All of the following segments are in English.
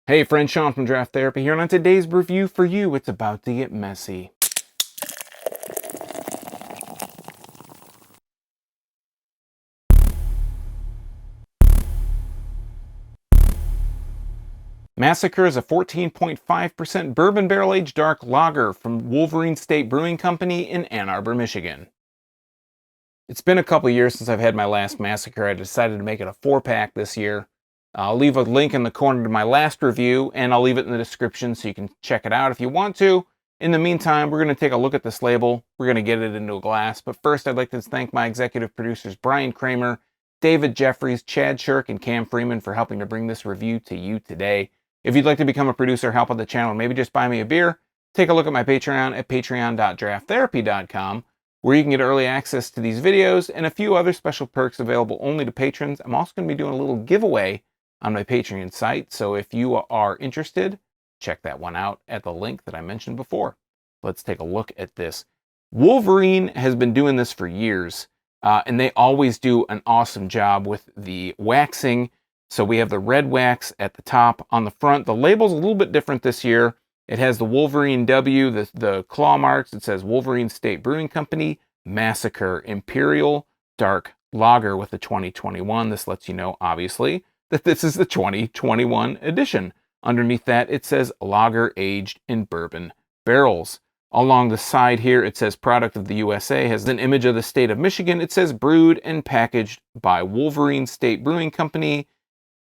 Hey friends, Sean from Draft Therapy here, and on today's review for you, it's about to get messy. Massacre is a 14.5% bourbon barrel-aged dark lager from Wolverine State Brewing Company in Ann Arbor, Michigan. It's been a couple years since I've had my last Massacre. I decided to make it a 4-pack this year. I'll leave a link in the corner to my last review, and I'll leave it in the description so you can check it out if you want to. In the meantime, we're going to take a look at this label. We're going to get it into a glass. But first, I'd like to thank my executive producers, Brian Kramer, David Jeffries, Chad Shirk, and Cam Freeman for helping to bring this review to you today. If you'd like to become a producer, help out the channel, maybe just buy me a beer, take a look at my Patreon at patreon.drafttherapy.com, where you can get early access to these videos and a few other special perks available only to patrons. I'm also going to be doing a little giveaway on my Patreon site, so if you are interested, check that one out at the link that I mentioned before. Let's take a look at this. Wolverine has been doing this for years, and they always do an awesome job with the waxing. So we have the red wax at the top. On the front, the label's a little bit different this year. It has the Wolverine W, the claw marks. It says Wolverine State Brewing Company, Massacre, Imperial, Dark Lager with the 2021. This lets you know, obviously, that this is the 2021 edition. Underneath that, it says Lager aged in bourbon barrels. Along the side here, it says product of the USA, has an image of the state of Michigan. It says brewed and packaged by Wolverine State Brewing Company,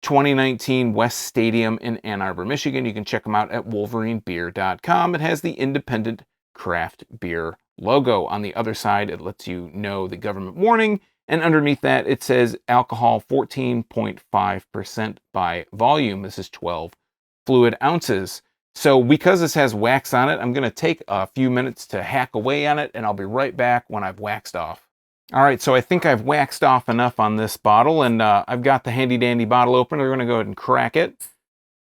2019 West Stadium in Ann Arbor, Michigan. You can check them out at wolverinebeer.com. It has the independent craft beer logo. On the other side, it lets you know the government warning. And underneath that, it says alcohol 14.5% by volume. This is 12 fluid ounces. So because this has wax on it, I'm going to take a few minutes to hack away on it, and I'll be right back when I've waxed off. All right, so I think I've waxed off enough on this bottle, and I've got the handy-dandy bottle opener. We're going to go ahead and crack it.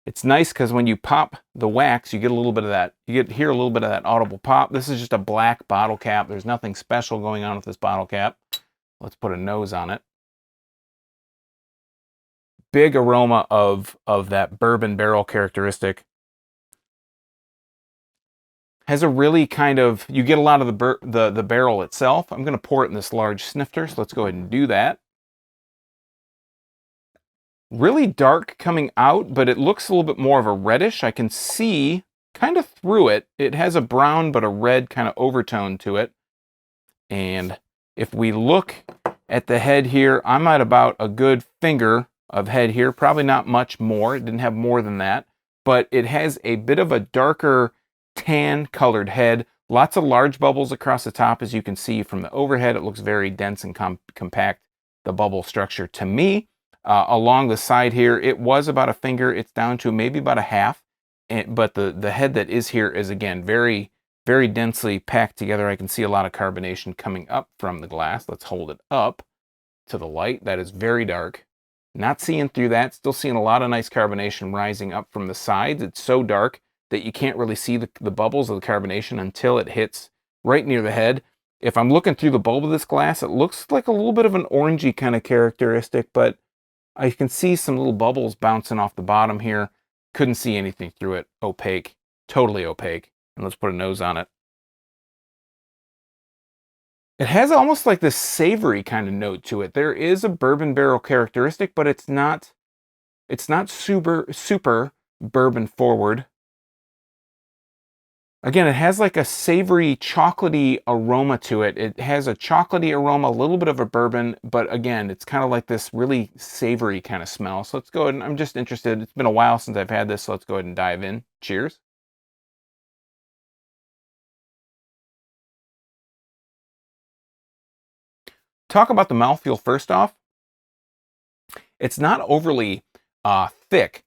It's nice because when you pop the wax, you get a little bit of that. You hear a little bit of that audible pop. This is just a black bottle cap. There's nothing special going on with this bottle cap. Let's put a nose on it. Big aroma of that bourbon barrel characteristic. Has a really kind of, you get a lot of the barrel itself. I'm going to pour it in this large snifter, so let's go ahead and do that. Really dark coming out, but it looks a little bit more of a reddish. I can see kind of through it. It has a brown but a red kind of overtone to it. And if we look at the head here, I'm at about a good finger of head here. Probably not much more. It didn't have more than that. But it has a bit of a darker tan colored head. Lots of large bubbles across the top, as you can see from the overhead. It looks very dense and compact, the bubble structure to me. Along the side here, it was about a finger. It's down to maybe about a half. But the head that is here is, again, very, very densely packed together. I can see a lot of carbonation coming up from the glass. Let's hold it up to the light. That is very dark. Not seeing through that. Still seeing a lot of nice carbonation rising up from the sides. It's so dark that you can't really see the bubbles of the carbonation until it hits right near the head. If I'm looking through the bulb of this glass, it looks like a little bit of an orangey kind of characteristic, but I can see some little bubbles bouncing off the bottom here. Couldn't see anything through it. Opaque. Totally opaque. And let's put a nose on it. It has almost like this savory kind of note to it. There is a bourbon barrel characteristic, but it's not super bourbon forward. Again, it has like a savory, chocolatey aroma to it. It has a chocolatey aroma, a little bit of a bourbon, but again, it's kind of like this really savory kind of smell. So let's go ahead and, I'm just interested. It's been a while since I've had this, so let's go ahead and dive in. Cheers. Talk about the mouthfeel first off. It's not overly thick.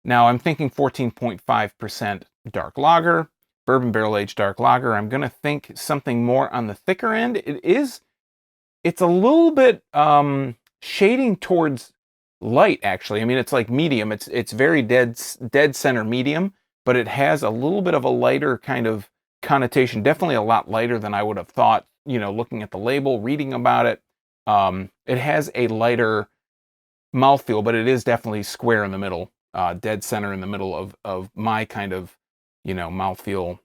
Now, I'm thinking 14.5% dark lager. Bourbon barrel-aged dark lager. I'm going to think something more on the thicker end. It's a little bit shading towards light, actually. I mean, it's like medium. It's very dead center medium, but it has a little bit of a lighter kind of connotation. Definitely a lot lighter than I would have thought, looking at the label, reading about it. It has a lighter mouthfeel, but it is definitely square in the middle. dead center in the middle of my kind of, mouthfeel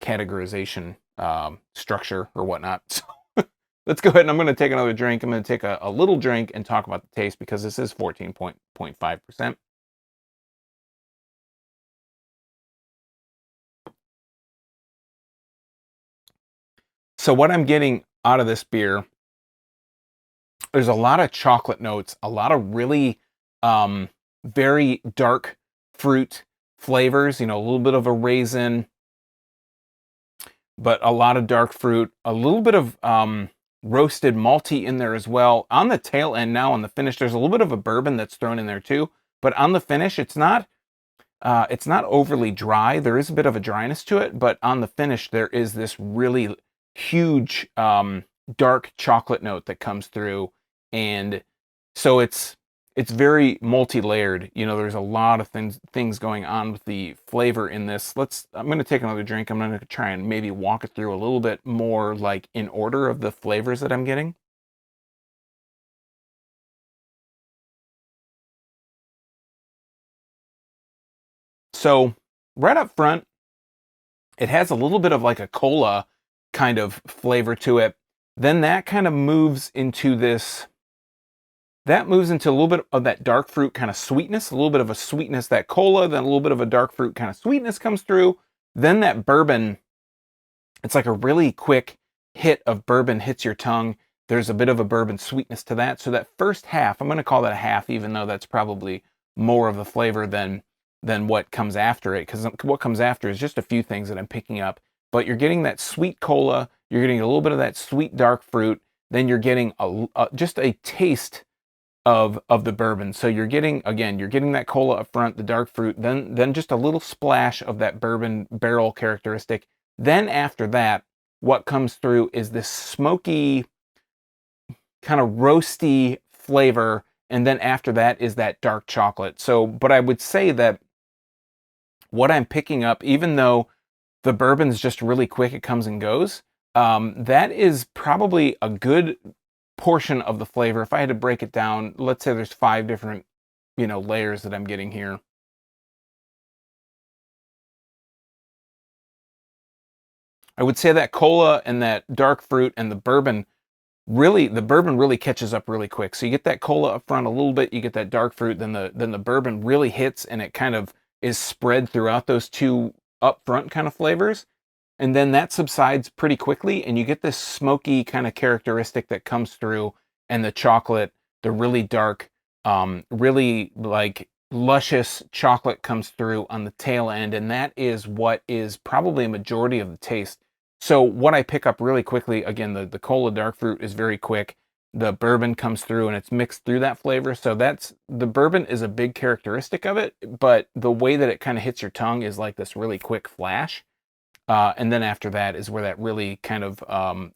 categorization structure or whatnot. So let's go ahead and I'm going to take another drink. I'm going to take a little drink and talk about the taste because this is 14.5%. So what I'm getting out of this beer, there's a lot of chocolate notes, a lot of really very dark fruit flavors, a little bit of a raisin, but a lot of dark fruit, a little bit of roasted malty in there as well. On the tail end now, on the finish, there's a little bit of a bourbon that's thrown in there too. But on the finish, it's not overly dry. There is a bit of a dryness to it, but on the finish, there is this really huge dark chocolate note that comes through, and so it's very multi-layered. There's a lot of things going on with the flavor in this. I'm going to take another drink. I'm going to try and maybe walk it through a little bit more, like in order of the flavors that I'm getting. So right up front, it has a little bit of like a cola kind of flavor to it. Then that kind of moves into this. That moves into a little bit of that dark fruit kind of sweetness, a little bit of a sweetness, that cola, then a little bit of a dark fruit kind of sweetness comes through. Then that bourbon, it's like a really quick hit of bourbon hits your tongue. There's a bit of a bourbon sweetness to that. So that first half, I'm going to call that a half, even though that's probably more of the flavor than what comes after it, because what comes after is just a few things that I'm picking up. But you're getting that sweet cola, you're getting a little bit of that sweet dark fruit, then you're getting just a taste of the bourbon. So you're getting that cola up front, the dark fruit, then just a little splash of that bourbon barrel characteristic. Then after that, what comes through is this smoky, kind of roasty flavor, and then after that is that dark chocolate. So, but I would say that what I'm picking up, even though the bourbon's just really quick, it comes and goes, that is probably a good portion of the flavor. If I had to break it down, let's say there's 5 different, layers that I'm getting here. I would say that cola and that dark fruit and the bourbon really catches up really quick. So you get that cola up front a little bit, you get that dark fruit, then the bourbon really hits, and it kind of is spread throughout those two up front kind of flavors. And then that subsides pretty quickly, and you get this smoky kind of characteristic that comes through, and the chocolate, the really dark, really like luscious chocolate comes through on the tail end, and that is what is probably a majority of the taste. So what I pick up really quickly, again, the cola dark fruit is very quick. The bourbon comes through and it's mixed through that flavor. So the bourbon is a big characteristic of it, but the way that it kind of hits your tongue is like this really quick flash. And then after that is where that really kind of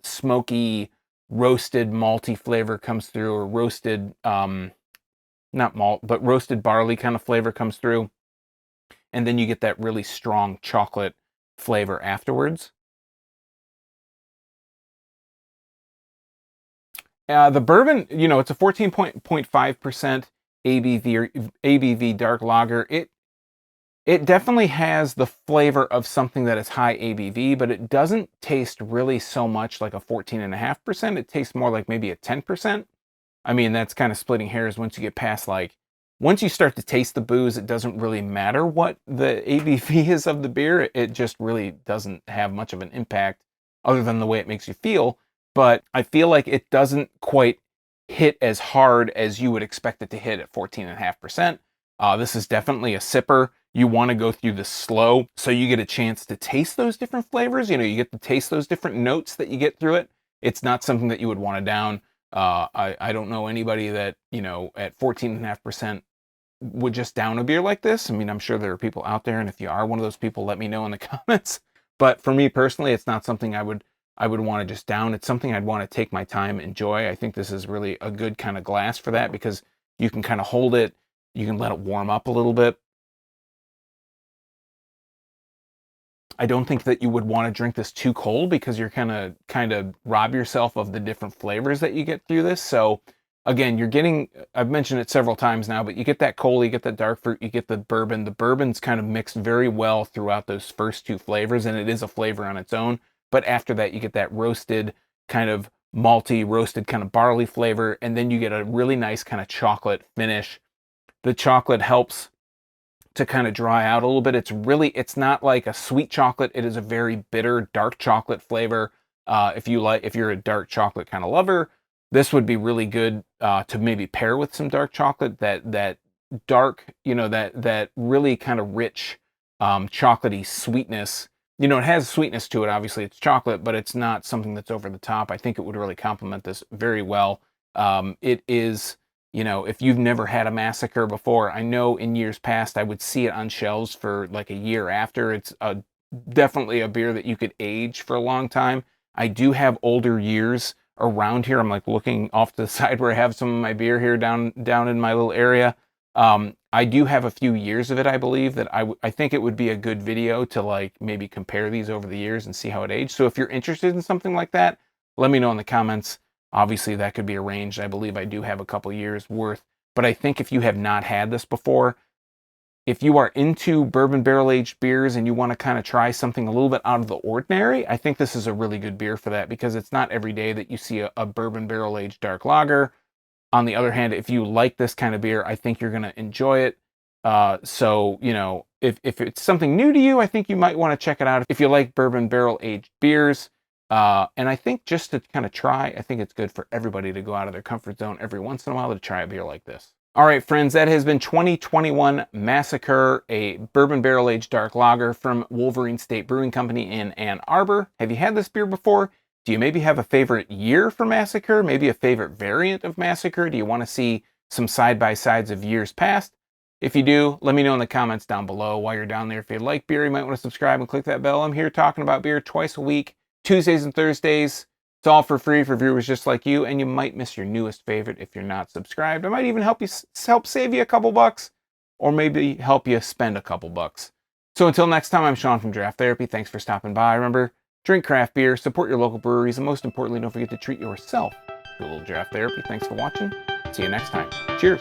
smoky, roasted, malty flavor comes through, or roasted, not malt, but roasted barley kind of flavor comes through. And then you get that really strong chocolate flavor afterwards. The bourbon, it's a 14.5% ABV dark lager. It definitely has the flavor of something that is high ABV, but it doesn't taste really so much like a 14.5%. It tastes more like maybe a 10%. I mean, that's kind of splitting hairs once you get past, like, once you start to taste the booze, it doesn't really matter what the ABV is of the beer. It just really doesn't have much of an impact other than the way it makes you feel. But I feel like it doesn't quite hit as hard as you would expect it to hit at 14.5%. This is definitely a sipper. You want to go through this slow so you get a chance to taste those different flavors. You get to taste those different notes that you get through it. It's not something that you would want to down. I don't know anybody that, at 14.5% would just down a beer like this. I mean, I'm sure there are people out there, and if you are one of those people, let me know in the comments. But for me personally, it's not something I would want to just down. It's something I'd want to take my time, enjoy. I think this is really a good kind of glass for that, because you can kind of hold it, you can let it warm up a little bit. I don't think that you would want to drink this too cold, because you're kind of rob yourself of the different flavors that you get through this. So again, you're getting, I've mentioned it several times now, but you get that cola, you get that dark fruit, you get the bourbon. The bourbon's kind of mixed very well throughout those first two flavors, and it is a flavor on its own. But after that, you get that roasted kind of malty, roasted kind of barley flavor, and then you get a really nice kind of chocolate finish. The chocolate helps to kind of dry out a little bit. It's not like a sweet chocolate. It is a very bitter, dark chocolate flavor. If you're a dark chocolate kind of lover, this would be really good to maybe pair with some dark chocolate. That dark, that really kind of rich, chocolatey sweetness. It has sweetness to it. Obviously, it's chocolate, but it's not something that's over the top. I think it would really complement this very well. It is. If you've never had a Massacre before, I know in years past I would see it on shelves for like a year after. It's definitely a beer that you could age for a long time. I do have older years around here. I'm like looking off to the side where I have some of my beer here down in my little area. I do have a few years of it, I believe, that I think it would be a good video to like maybe compare these over the years and see how it aged. So if you're interested in something like that, let me know in the comments. Obviously, that could be arranged. I believe I do have a couple years worth. But I think if you have not had this before, if you are into bourbon barrel-aged beers and you want to kind of try something a little bit out of the ordinary, I think this is a really good beer for that, because it's not every day that you see a bourbon barrel-aged dark lager. On the other hand, if you like this kind of beer, I think you're going to enjoy it. So, if it's something new to you, I think you might want to check it out if you like bourbon barrel-aged beers. And I think just to kind of try, I think it's good for everybody to go out of their comfort zone every once in a while to try a beer like this. All right, friends, that has been 2021 Massacre, a bourbon barrel-aged dark lager from Wolverine State Brewing Company in Ann Arbor. Have you had this beer before? Do you maybe have a favorite year for Massacre? Maybe a favorite variant of Massacre? Do you want to see some side-by-sides of years past? If you do, let me know in the comments down below. While you're down there, if you like beer, you might want to subscribe and click that bell. I'm here talking about beer twice a week, Tuesdays and Thursdays. It's all for free for viewers just like you, and you might miss your newest favorite if you're not subscribed. I might even help save you a couple bucks, or maybe help you spend a couple bucks. So until next time, I'm Sean from Draft Therapy. Thanks for stopping by. Remember, drink craft beer, support your local breweries, and most importantly, don't forget to treat yourself to a little draft therapy. Thanks for watching. See you next time. Cheers.